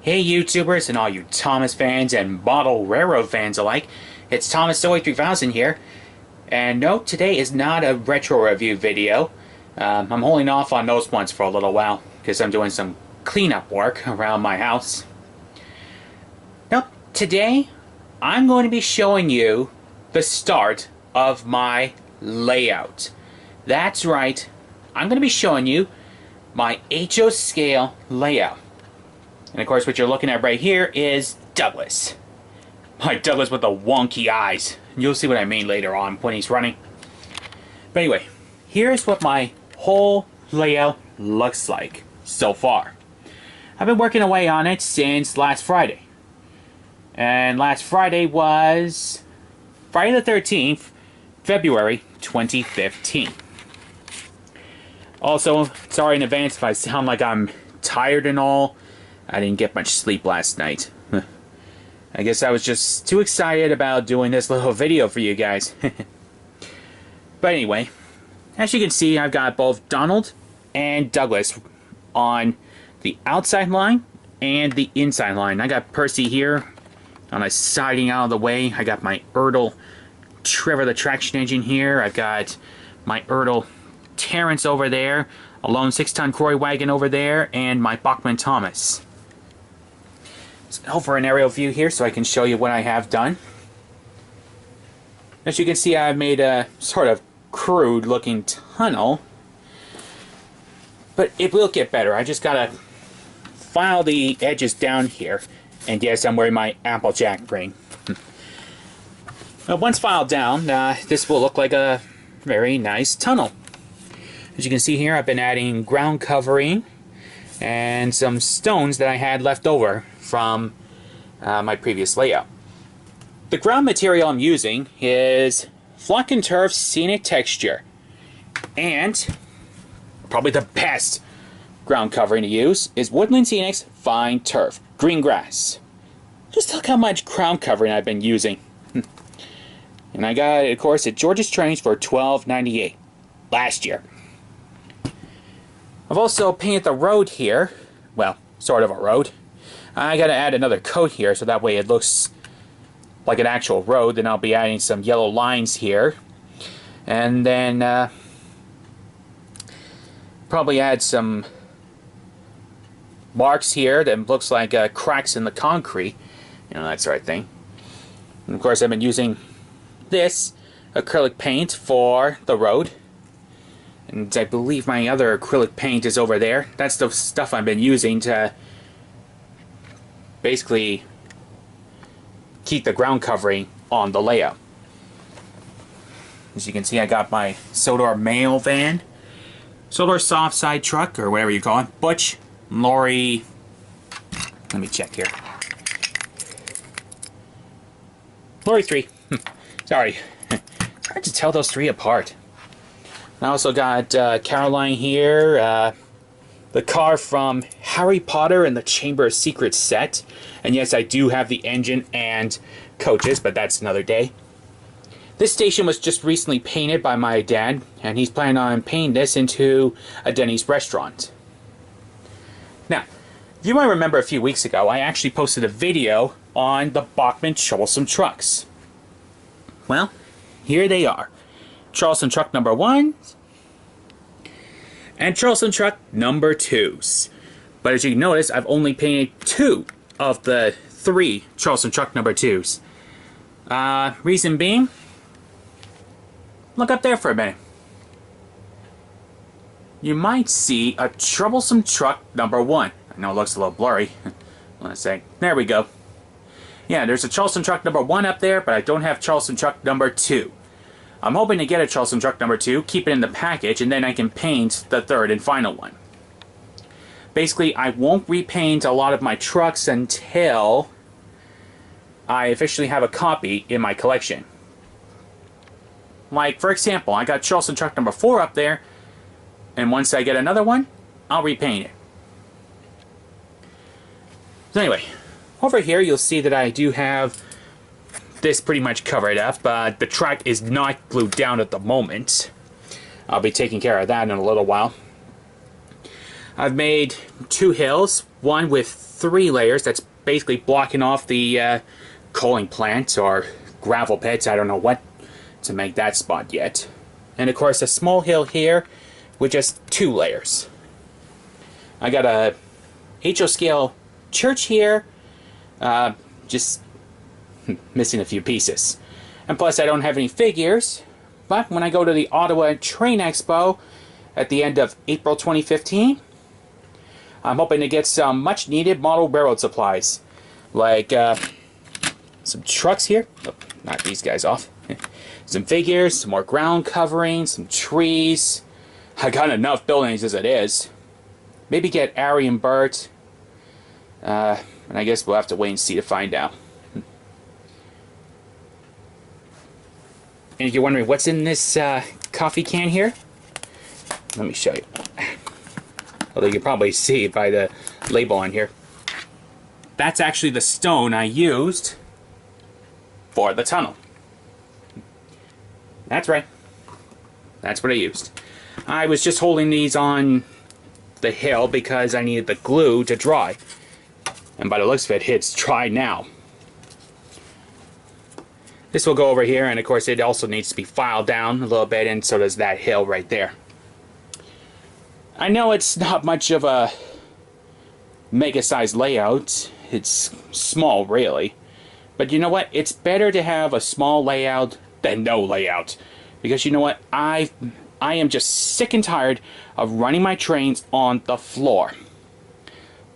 Hey YouTubers and all you Thomas fans and model railroad fans alike, it's ThomasZoey3000 here. And no, today is not a retro review video. I'm holding off on those ones for a little while because I'm doing some cleanup work around my house. Nope, today I'm going to be showing you the start of my layout. That's right, I'm going to be showing you my HO scale layout. And of course what you're looking at right here is Douglas. My Douglas with the wonky eyes. You'll see what I mean later on when he's running. But anyway, here's what my whole layout looks like so far. I've been working away on it since last Friday. And last Friday was Friday the 13th, February 2015. Also, sorry in advance if I sound like I'm tired and all. I didn't get much sleep last night. I guess I was just too excited about doing this little video for you guys. But anyway, as you can see, I've got both Donald and Douglas on the outside line and the inside line. I got Percy here on a siding out of the way. I got my Ertl Trevor the traction engine here. I've got my Ertl Terrence over there, a lone 6-ton Croy wagon over there, and my Bachmann Thomas. Over an aerial view here so I can show you what I have done. As you can see, I've made a sort of crude looking tunnel, but it will get better. I just gotta file the edges down here, and yes, I'm wearing my Applejack ring. Now, once filed down, this will look like a very nice tunnel. As you can see here, I've been adding ground covering and some stones that I had left over from my previous layout. The ground material I'm using is Flock and Turf Scenic Texture, and probably the best ground covering to use is Woodland Scenics Fine Turf Green Grass. Just look how much ground covering I've been using. And I got it, of course, at George's Trains for $12.98 last year. I've also painted the road here. Well, sort of a road. I gotta add another coat here so that way it looks like an actual road. Then I'll be adding some yellow lines here. And then probably add some marks here that looks like cracks in the concrete. You know, that sort of thing. And of course I've been using this acrylic paint for the road. And I believe my other acrylic paint is over there. That's the stuff I've been using to basically keep the ground covering on the layout. As you can see, I got my Sodor mail van, Sodor soft side truck, or whatever you call it, Butch, Lorry, let me check here. Lorry 3. Sorry. It's hard to tell those three apart. I also got Caroline here, the car from Harry Potter and the Chamber of Secrets set. And yes, I do have the engine and coaches, but that's another day. This station was just recently painted by my dad, and he's planning on painting this into a Denny's restaurant. Now, you might remember a few weeks ago, I actually posted a video on the Bachmann troublesome trucks. Well, here they are. Troublesome truck number 1 and troublesome truck number 2s. But as you can notice, I've only painted 2 of the 3 troublesome truck number 2s. Reason being, look up there for a minute. You might see a troublesome truck number 1. I know it looks a little blurry. Let's say, there we go. Yeah, there's a troublesome truck number 1 up there, but I don't have troublesome truck number 2. I'm hoping to get a troublesome truck number 2, keep it in the package, and then I can paint the 3rd and final one. Basically, I won't repaint a lot of my trucks until I officially have a copy in my collection. Like, for example, I got troublesome truck number 4 up there, and once I get another one, I'll repaint it. So anyway, over here you'll see that I do have this pretty much covered up, but the track is not glued down at the moment. I'll be taking care of that in a little while. I've made 2 hills, one with 3 layers that's basically blocking off the coaling plant or gravel pits. I don't know what to make that spot yet. And of course a small hill here with just 2 layers. I got a HO scale church here, just missing a few pieces. And plus I don't have any figures, but when I go to the Ottawa Train Expo at the end of April 2015, I'm hoping to get some much needed model railroad supplies, like some trucks here. Oh, knock these guys off. Some figures, some more ground covering, some trees. I got enough buildings as it is. Maybe get Ari and Bert. And I guess we'll have to wait and see to find out. And if you're wondering what's in this coffee can here, let me show you. Although you can probably see it by the label on here. That's actually the stone I used for the tunnel. That's right. That's what I used. I was just holding these on the hill because I needed the glue to dry. And by the looks of it, it's dry now. This will go over here, and of course it also needs to be filed down a little bit, and so does that hill right there. I know it's not much of a mega-sized layout. It's small, really. But you know what? It's better to have a small layout than no layout. Because you know what? I am just sick and tired of running my trains on the floor.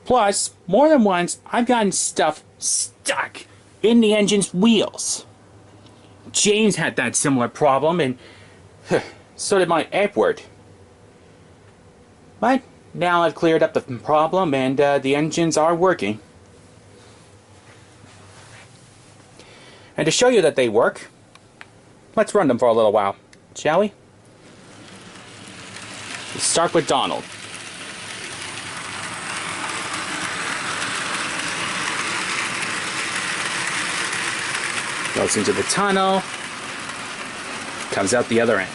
Plus, more than once, I've gotten stuff stuck in the engine's wheels. James had that similar problem, and so did my Edward. But now I've cleared up the problem, and the engines are working. And to show you that they work, let's run them for a little while, shall we? Let's start with Donald. Goes into the tunnel, comes out the other end.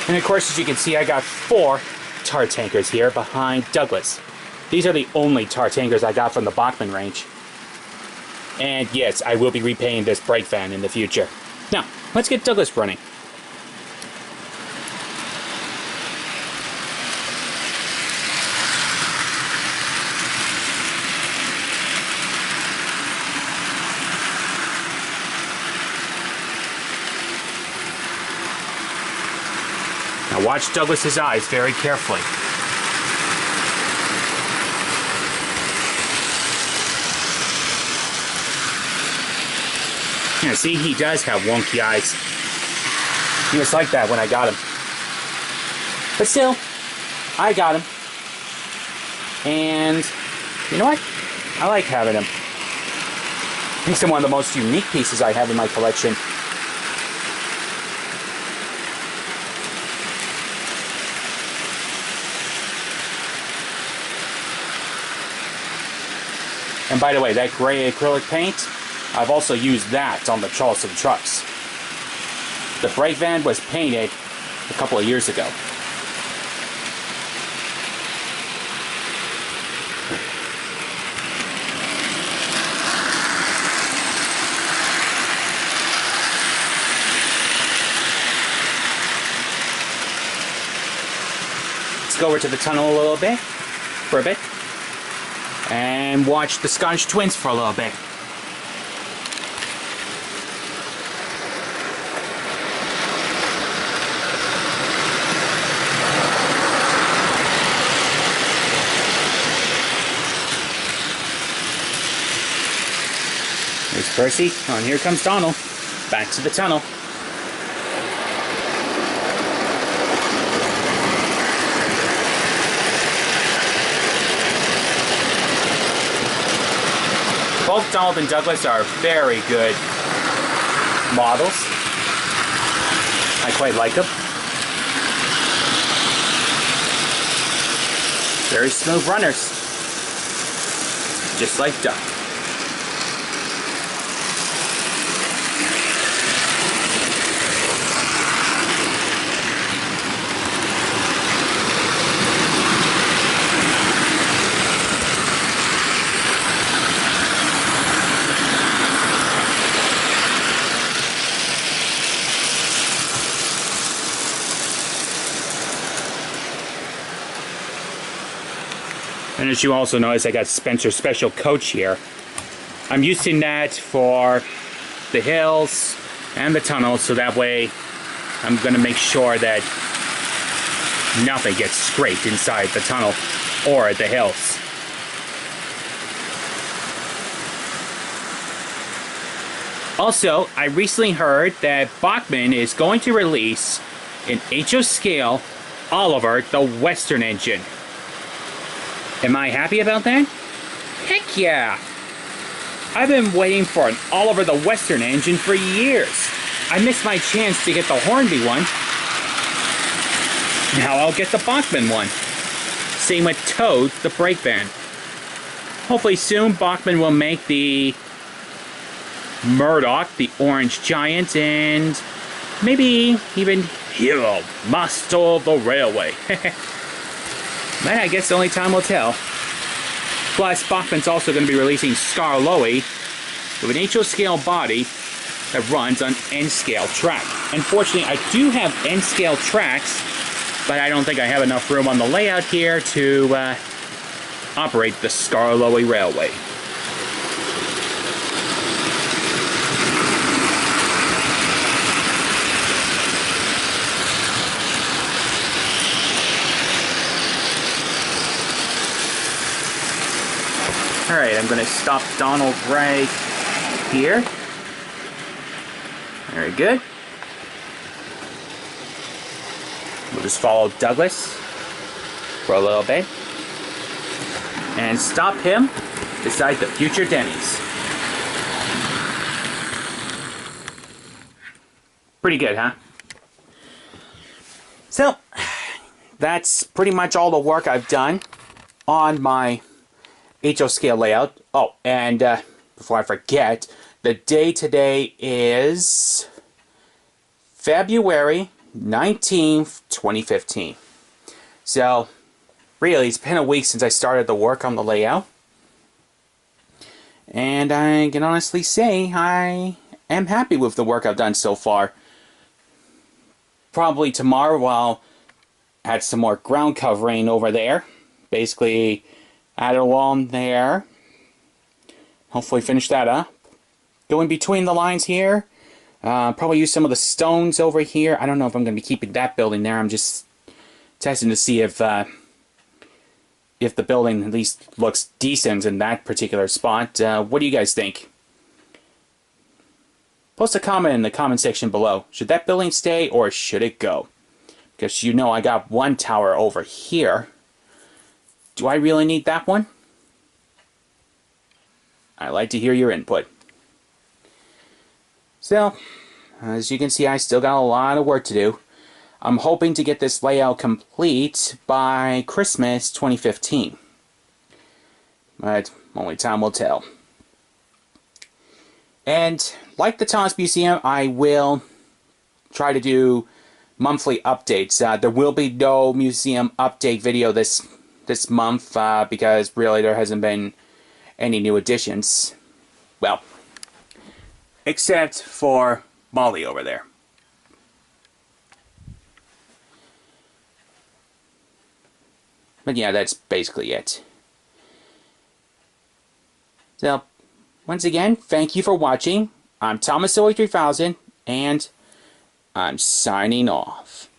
And of course, as you can see, I got 4 tar tankers here behind Douglas. These are the only tar tankers I got from the Bachmann range. And yes, I will be repaying this brake van in the future. Now, let's get Douglas running. Now watch Douglas's eyes very carefully. Yeah, see, he does have wonky eyes. He was like that when I got him. But still, I got him. And you know what? I like having him. He's one of the most unique pieces I have in my collection. And by the way, that gray acrylic paint, I've also used that on the Charleston trucks. The brake van was painted a couple of years ago. Let's go over to the tunnel a little bit, for a bit. And watch the Scottish Twins for a little bit. There's Percy, and here comes Donald. Back to the tunnel. Both Donald and Douglas are very good models. I quite like them. Very smooth runners. Just like Duck. And as you also notice, I got Spencer's special coach here. I'm using that for the hills and the tunnels, so that way I'm going to make sure that nothing gets scraped inside the tunnel or the hills. Also, I recently heard that Bachmann is going to release an HO scale Oliver the Western engine. Am I happy about that? Heck yeah! I've been waiting for an Oliver the Western engine for years. I missed my chance to get the Hornby one. Now I'll get the Bachmann one. Same with Toad, the brake van. Hopefully soon Bachmann will make the Murdoch, the orange giant, and maybe even Hero, Master of the Railway. But I guess only time will tell. Plus, Bachmann's also going to be releasing Skarloey with an HO scale body that runs on N-scale track. Unfortunately, I do have N-scale tracks, but I don't think I have enough room on the layout here to operate the Skarloey Railway. Alright, I'm going to stop Donald right here. Very good. We'll just follow Douglas for a little bit. And stop him beside the future Denny's. Pretty good, huh? So, that's pretty much all the work I've done on my HO scale layout. Oh, and before I forget, the day today is February 19th, 2015. So, really, it's been a week since I started the work on the layout. And I can honestly say I am happy with the work I've done so far. Probably tomorrow I'll add some more ground covering over there. Basically, add a wall there. Hopefully finish that up. Go in between the lines here. Probably use some of the stones over here. I don't know if I'm going to be keeping that building there. I'm just testing to see if the building at least looks decent in that particular spot. What do you guys think? Post a comment in the comment section below. Should that building stay or should it go? Because you know I got one tower over here. Do I really need that one? I'd like to hear your input. So, as you can see, I still got a lot of work to do. I'm hoping to get this layout complete by Christmas 2015. But only time will tell. And like the Thomas Museum, I will try to do monthly updates. There will be no museum update video this month because really there hasn't been any new additions. Well, except for Molly over there. But yeah, that's basically it. So, once again, thank you for watching. I'm ThomasZoey3000, and I'm signing off.